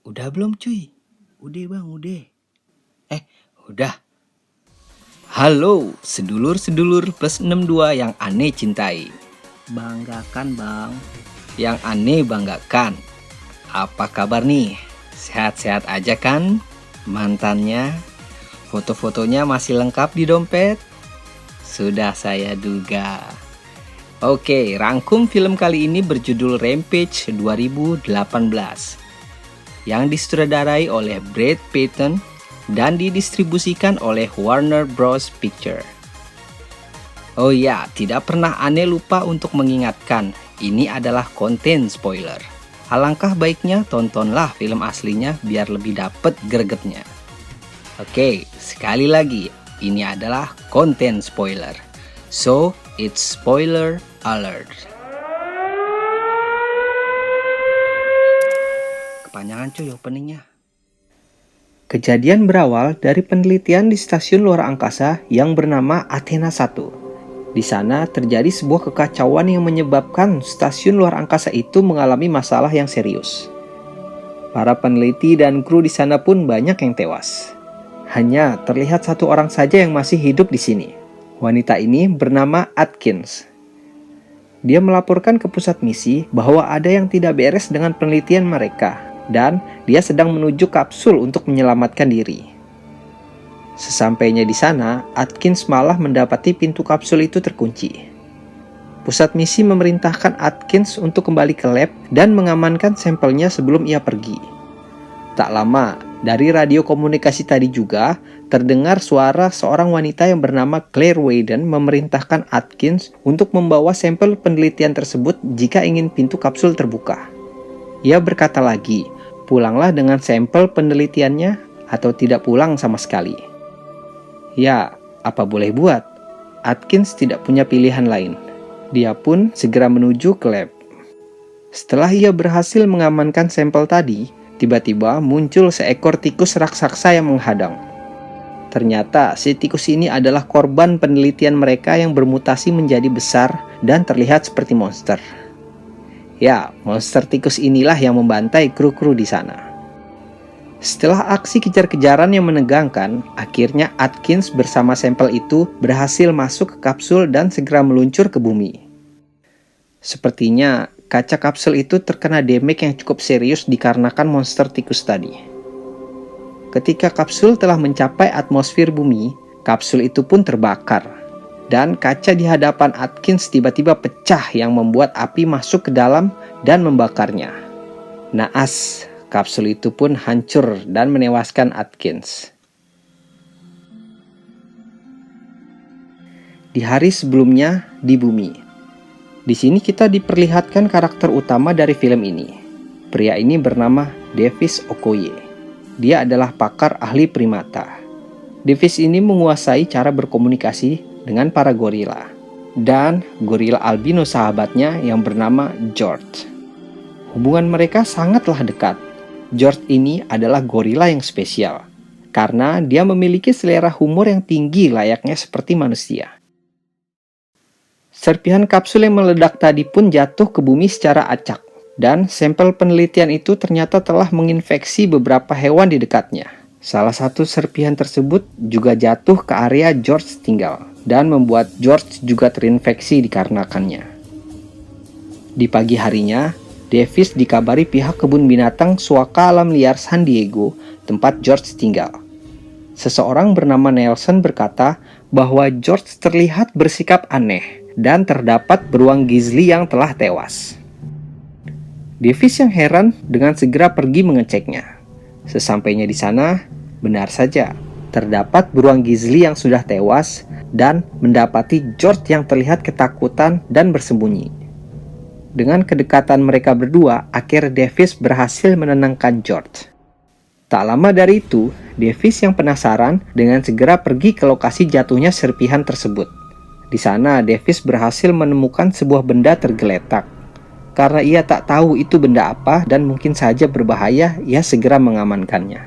Udah belum cuy? Udah bang, udah. Eh, udah. Halo, sedulur-sedulur plus 62 yang aneh cintai. Banggakan bang. Yang aneh banggakan. Apa kabar nih? Sehat-sehat aja kan? Mantannya? Foto-fotonya masih lengkap di dompet? Sudah saya duga. Oke, rangkum film kali ini berjudul Rampage 2018 yang disutradarai oleh Brad Peyton dan didistribusikan oleh Warner Bros. Picture. Oh ya, tidak pernah aneh lupa untuk mengingatkan, ini adalah konten spoiler. Alangkah baiknya tontonlah film aslinya biar lebih dapet gregetnya. Oke, sekali lagi, ini adalah konten spoiler. So, it's spoiler alert. Kepanjangan cuy openingnya. Kejadian berawal dari penelitian di stasiun luar angkasa yang bernama Athena 1. Di sana terjadi sebuah kekacauan yang menyebabkan stasiun luar angkasa itu mengalami masalah yang serius. Para peneliti dan kru di sana pun banyak yang tewas. Hanya terlihat satu orang saja yang masih hidup di sini. Wanita ini bernama Atkins. Dia melaporkan ke pusat misi bahwa ada yang tidak beres dengan penelitian mereka, dan dia sedang menuju kapsul untuk menyelamatkan diri. Sesampainya di sana, Atkins malah mendapati pintu kapsul itu terkunci. Pusat misi memerintahkan Atkins untuk kembali ke lab dan mengamankan sampelnya sebelum ia pergi. Tak lama, dari radio komunikasi tadi juga terdengar suara seorang wanita yang bernama Claire Whedon memerintahkan Atkins untuk membawa sampel penelitian tersebut jika ingin pintu kapsul terbuka. Ia berkata lagi, pulanglah dengan sampel penelitiannya atau tidak pulang sama sekali. Ya, apa boleh buat? Atkins tidak punya pilihan lain. Dia pun segera menuju ke lab. Setelah ia berhasil mengamankan sampel tadi, tiba-tiba muncul seekor tikus raksasa yang menghadang. Ternyata si tikus ini adalah korban penelitian mereka yang bermutasi menjadi besar dan terlihat seperti monster. Ya, monster tikus inilah yang membantai kru-kru di sana. Setelah aksi kejar-kejaran yang menegangkan, akhirnya Atkins bersama sampel itu berhasil masuk ke kapsul dan segera meluncur ke bumi. Sepertinya kaca kapsul itu terkena damage yang cukup serius dikarenakan monster tikus tadi. Ketika kapsul telah mencapai atmosfer bumi, kapsul itu pun terbakar. Dan kaca di hadapan Atkins tiba-tiba pecah yang membuat api masuk ke dalam dan membakarnya. Naas, kapsul itu pun hancur dan menewaskan Atkins. Di hari sebelumnya di bumi. Di sini kita diperlihatkan karakter utama dari film ini. Pria ini bernama Davis Okoye. Dia adalah pakar ahli primata. Davis ini menguasai cara berkomunikasi dengan para gorila dan gorila albino sahabatnya yang bernama George. Hubungan mereka sangatlah dekat. George ini adalah gorila yang spesial karena dia memiliki selera humor yang tinggi layaknya seperti manusia. Serpihan kapsul yang meledak tadi pun jatuh ke bumi secara acak dan sampel penelitian itu ternyata telah menginfeksi beberapa hewan di dekatnya. Salah satu serpihan tersebut juga jatuh ke area George tinggal dan membuat George juga terinfeksi dikarenakannya. Di pagi harinya, Davis dikabari pihak kebun binatang Suaka Alam Liar San Diego, tempat George tinggal. Seseorang bernama Nelson berkata bahwa George terlihat bersikap aneh dan terdapat beruang grizzly yang telah tewas. Davis yang heran dengan segera pergi mengeceknya. Sesampainya di sana, benar saja, terdapat beruang grizzly yang sudah tewas dan mendapati George yang terlihat ketakutan dan bersembunyi. Dengan kedekatan mereka berdua, akhirnya Davis berhasil menenangkan George. Tak lama dari itu, Davis yang penasaran dengan segera pergi ke lokasi jatuhnya serpihan tersebut. Di sana, Davis berhasil menemukan sebuah benda tergeletak. Karena ia tak tahu itu benda apa dan mungkin saja berbahaya, ia segera mengamankannya.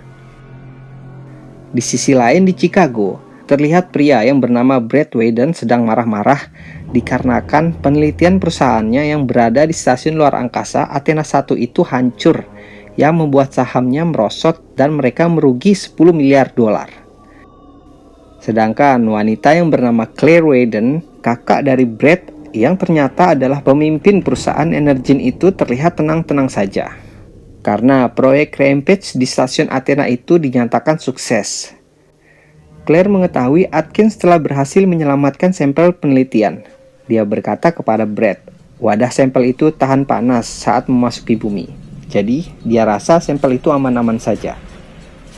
Di sisi lain di Chicago, terlihat pria yang bernama Brad Whedon sedang marah-marah dikarenakan penelitian perusahaannya yang berada di stasiun luar angkasa Athena 1 itu hancur yang membuat sahamnya merosot dan mereka merugi 10 miliar dolar. Sedangkan wanita yang bernama Claire Whedon, kakak dari Brett yang ternyata adalah pemimpin perusahaan Energen itu, terlihat tenang-tenang saja. Karena proyek Rampage di stasiun Athena itu dinyatakan sukses. Claire mengetahui Atkins telah berhasil menyelamatkan sampel penelitian. Dia berkata kepada Brett, wadah sampel itu tahan panas saat memasuki bumi. Jadi, dia rasa sampel itu aman-aman saja.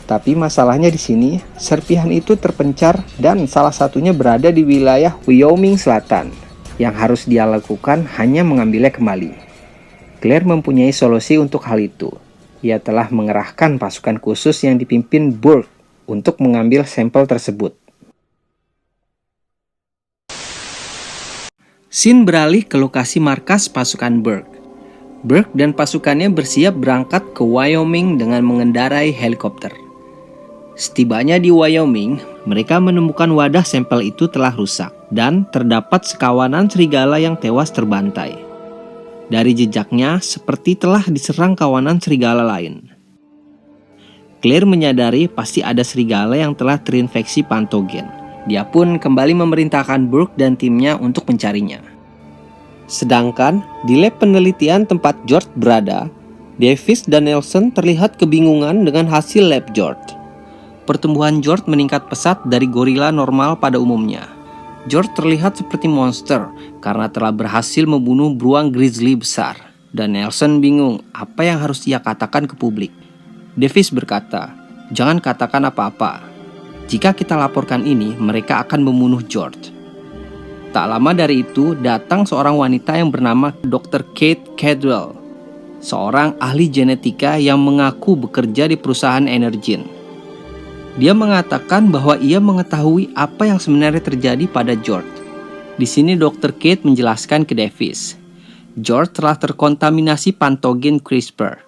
Tapi masalahnya di sini, serpihan itu terpencar dan salah satunya berada di wilayah Wyoming Selatan. Yang harus dia lakukan hanya mengambilnya kembali. Claire mempunyai solusi untuk hal itu. Ia telah mengerahkan pasukan khusus yang dipimpin Burke untuk mengambil sampel tersebut. Scene beralih ke lokasi markas pasukan Burke. Burke dan pasukannya bersiap berangkat ke Wyoming dengan mengendarai helikopter. Setibanya di Wyoming, mereka menemukan wadah sampel itu telah rusak dan terdapat sekawanan serigala yang tewas terbantai. Dari jejaknya, seperti telah diserang kawanan serigala lain. Claire menyadari pasti ada serigala yang telah terinfeksi patogen. Dia pun kembali memerintahkan Burke dan timnya untuk mencarinya. Sedangkan di lab penelitian tempat George berada, Davis dan Nelson terlihat kebingungan dengan hasil lab George. Pertumbuhan George meningkat pesat dari gorila normal pada umumnya. George terlihat seperti monster karena telah berhasil membunuh beruang grizzly besar. Dan Nelson bingung apa yang harus ia katakan ke publik. Davis berkata, jangan katakan apa-apa. Jika kita laporkan ini, mereka akan membunuh George. Tak lama dari itu, datang seorang wanita yang bernama Dr. Kate Cadwell, seorang ahli genetika yang mengaku bekerja di perusahaan Energen. Dia mengatakan bahwa ia mengetahui apa yang sebenarnya terjadi pada George. Di sini Dr. Kate menjelaskan ke Davis, George telah terkontaminasi patogen CRISPR,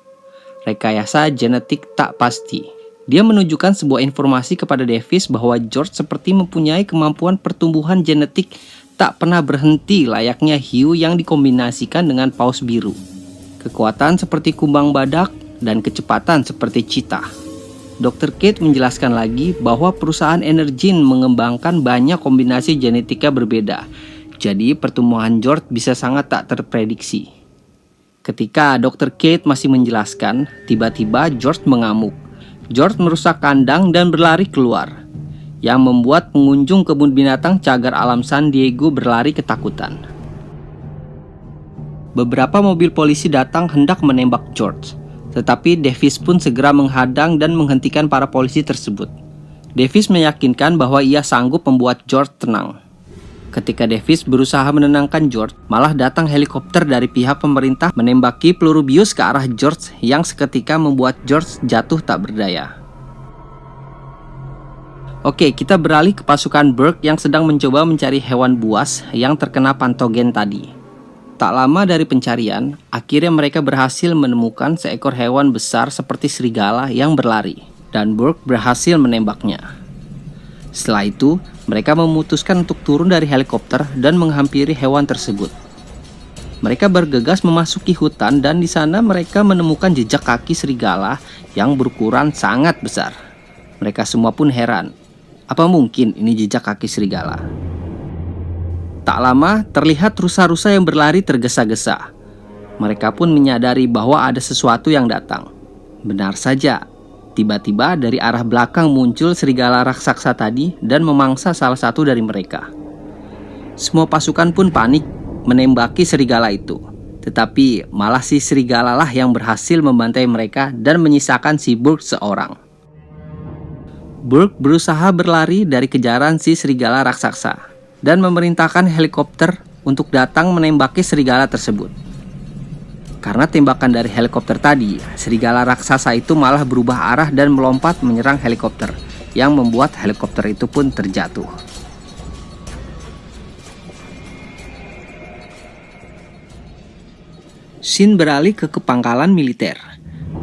rekayasa genetik tak pasti. Dia menunjukkan sebuah informasi kepada Davis bahwa George seperti mempunyai kemampuan pertumbuhan genetik tak pernah berhenti layaknya hiu yang dikombinasikan dengan paus biru. Kekuatan seperti kumbang badak dan kecepatan seperti cheetah. Dr. Kate menjelaskan lagi bahwa perusahaan Energen mengembangkan banyak kombinasi genetika berbeda. Jadi pertumbuhan George bisa sangat tak terprediksi. Ketika Dr. Kate masih menjelaskan, tiba-tiba George mengamuk. George merusak kandang dan berlari keluar, yang membuat pengunjung kebun binatang cagar alam San Diego berlari ketakutan. Beberapa mobil polisi datang hendak menembak George, tetapi Davis pun segera menghadang dan menghentikan para polisi tersebut. Davis meyakinkan bahwa ia sanggup membuat George tenang. Ketika Davis berusaha menenangkan George, malah datang helikopter dari pihak pemerintah menembaki peluru bius ke arah George yang seketika membuat George jatuh tak berdaya. Oke, kita beralih ke pasukan Burke yang sedang mencoba mencari hewan buas yang terkena patogen tadi. Tak lama dari pencarian, akhirnya mereka berhasil menemukan seekor hewan besar seperti serigala yang berlari, dan Burke berhasil menembaknya. Setelah itu, mereka memutuskan untuk turun dari helikopter dan menghampiri hewan tersebut. Mereka bergegas memasuki hutan dan di sana mereka menemukan jejak kaki serigala yang berukuran sangat besar. Mereka semua pun heran. Apa mungkin ini jejak kaki serigala? Tak lama terlihat rusa-rusa yang berlari tergesa-gesa. Mereka pun menyadari bahwa ada sesuatu yang datang. Benar saja, tiba-tiba dari arah belakang muncul serigala raksasa tadi dan memangsa salah satu dari mereka. Semua pasukan pun panik menembaki serigala itu. Tetapi malah si serigala lah yang berhasil membantai mereka dan menyisakan si Burke seorang. Burke berusaha berlari dari kejaran si serigala raksasa dan memerintahkan helikopter untuk datang menembaki serigala tersebut. Karena tembakan dari helikopter tadi, serigala raksasa itu malah berubah arah dan melompat menyerang helikopter, yang membuat helikopter itu pun terjatuh. Scene beralih ke pangkalan militer.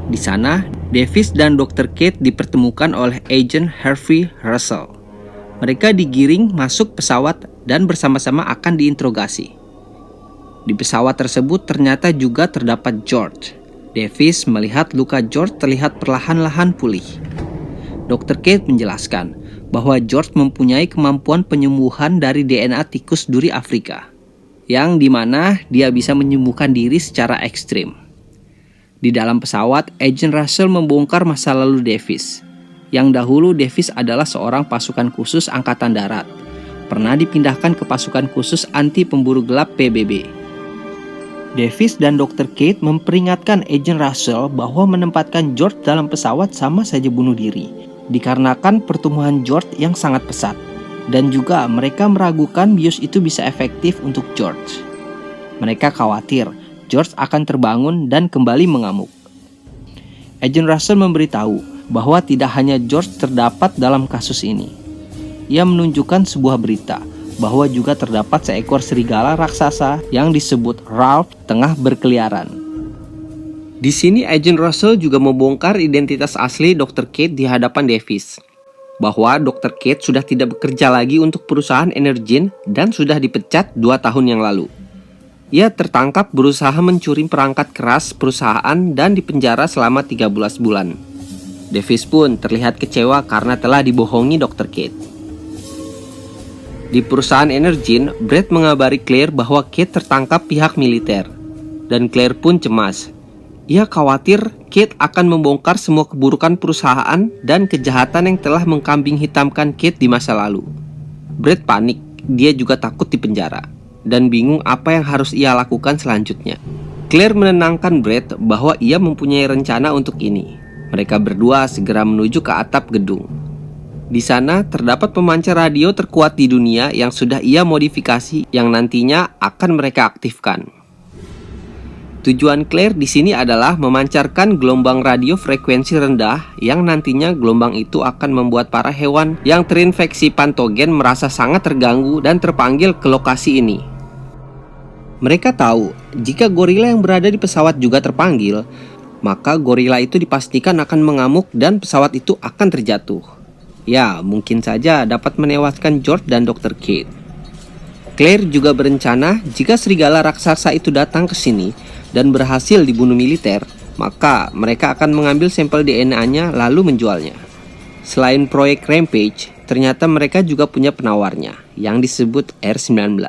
Di sana, Davis dan Dr. Kate dipertemukan oleh Agent Harvey Russell. Mereka digiring masuk pesawat dan bersama-sama akan diinterogasi. Di pesawat tersebut ternyata juga terdapat George. Davis melihat luka George terlihat perlahan-lahan pulih. Dr. Kate menjelaskan bahwa George mempunyai kemampuan penyembuhan dari DNA tikus duri Afrika, yang dimana dia bisa menyembuhkan diri secara ekstrim. Di dalam pesawat, Agent Russell membongkar masa lalu Davis. Yang dahulu Davis adalah seorang pasukan khusus Angkatan Darat, pernah dipindahkan ke pasukan khusus anti pemburu gelap PBB. Davis dan Dr. Kate memperingatkan Agent Russell bahwa menempatkan George dalam pesawat sama saja bunuh diri, dikarenakan pertumbuhan George yang sangat pesat, dan juga mereka meragukan bius itu bisa efektif untuk George. Mereka khawatir George akan terbangun dan kembali mengamuk. Agent Russell memberitahu bahwa tidak hanya George terdapat dalam kasus ini. Ia menunjukkan sebuah berita bahwa juga terdapat seekor serigala raksasa yang disebut Ralph tengah berkeliaran. Di sini Agent Russell juga membongkar identitas asli Dr. Kate di hadapan Davis, bahwa Dr. Kate sudah tidak bekerja lagi untuk perusahaan Energen dan sudah dipecat 2 tahun yang lalu. Ia tertangkap berusaha mencuri perangkat keras perusahaan dan dipenjara selama 13 bulan. Davis pun terlihat kecewa karena telah dibohongi Dr. Kate. Di perusahaan Energen, Brett mengabari Claire bahwa Kate tertangkap pihak militer, dan Claire pun cemas. Ia khawatir Kate akan membongkar semua keburukan perusahaan dan kejahatan yang telah mengkambing hitamkan Kate di masa lalu. Brett panik, dia juga takut dipenjara, dan bingung apa yang harus ia lakukan selanjutnya. Claire menenangkan Brett bahwa ia mempunyai rencana untuk ini. Mereka berdua segera menuju ke atap gedung. Di sana terdapat pemancar radio terkuat di dunia yang sudah ia modifikasi yang nantinya akan mereka aktifkan. Tujuan Claire di sini adalah memancarkan gelombang radio frekuensi rendah yang nantinya gelombang itu akan membuat para hewan yang terinfeksi patogen merasa sangat terganggu dan terpanggil ke lokasi ini. Mereka tahu jika gorila yang berada di pesawat juga terpanggil, maka gorila itu dipastikan akan mengamuk dan pesawat itu akan terjatuh. Ya, mungkin saja dapat menewaskan George dan Dr. Kate. Claire juga berencana jika serigala raksasa itu datang ke sini dan berhasil dibunuh militer, maka mereka akan mengambil sampel DNA-nya lalu menjualnya. Selain proyek Rampage, ternyata mereka juga punya penawarnya yang disebut R-19.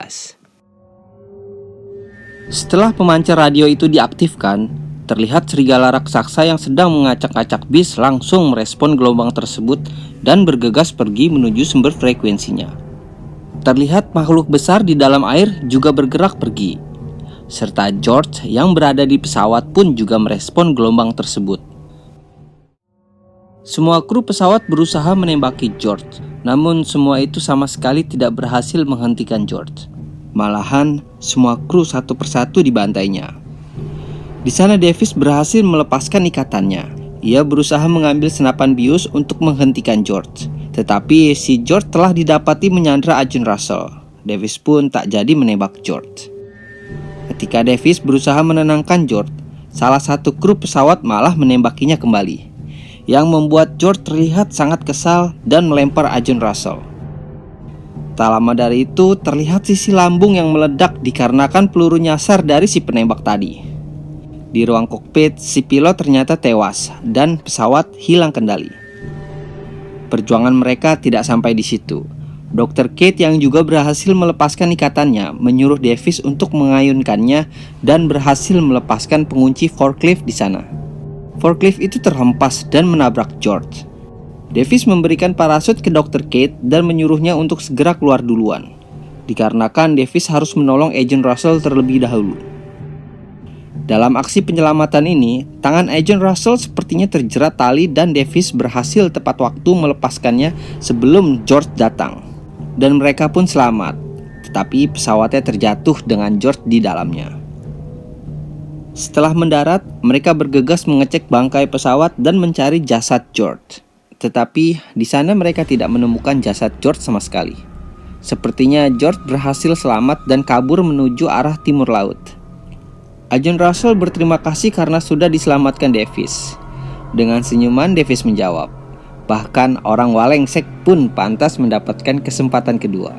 Setelah pemancar radio itu diaktifkan, terlihat serigala raksasa yang sedang mengacak-acak bis langsung merespon gelombang tersebut dan bergegas pergi menuju sumber frekuensinya. Terlihat makhluk besar di dalam air juga bergerak pergi, serta George yang berada di pesawat pun juga merespon gelombang tersebut. Semua kru pesawat berusaha menembaki George, namun semua itu sama sekali tidak berhasil menghentikan George. Malahan, semua kru satu persatu dibantainya. Di sana Davis berhasil melepaskan ikatannya. Ia berusaha mengambil senapan bius untuk menghentikan George, tetapi si George telah didapati menyandra Agent Russell. Davis pun tak jadi menembak George. Ketika Davis berusaha menenangkan George, salah satu kru pesawat malah menembakinya kembali, yang membuat George terlihat sangat kesal dan melempar Agent Russell. Tak lama dari itu, terlihat sisi lambung yang meledak dikarenakan peluru nyasar dari si penembak tadi. Di ruang kokpit, si pilot ternyata tewas dan pesawat hilang kendali. Perjuangan mereka tidak sampai di situ. Dr. Kate yang juga berhasil melepaskan ikatannya menyuruh Davis untuk mengayunkannya dan berhasil melepaskan pengunci forklift di sana. Forklift itu terhempas dan menabrak George. Davis memberikan parasut ke Dr. Kate dan menyuruhnya untuk segera keluar duluan, dikarenakan Davis harus menolong Agent Russell terlebih dahulu. Dalam aksi penyelamatan ini, tangan Agent Russell sepertinya terjerat tali dan Davis berhasil tepat waktu melepaskannya sebelum George datang. Dan mereka pun selamat, tetapi pesawatnya terjatuh dengan George di dalamnya. Setelah mendarat, mereka bergegas mengecek bangkai pesawat dan mencari jasad George. Tetapi di sana mereka tidak menemukan jasad George sama sekali. Sepertinya George berhasil selamat dan kabur menuju arah timur laut. Agent Russell berterima kasih karena sudah diselamatkan Davis. Dengan senyuman Davis menjawab, bahkan orang Walengsek pun pantas mendapatkan kesempatan kedua.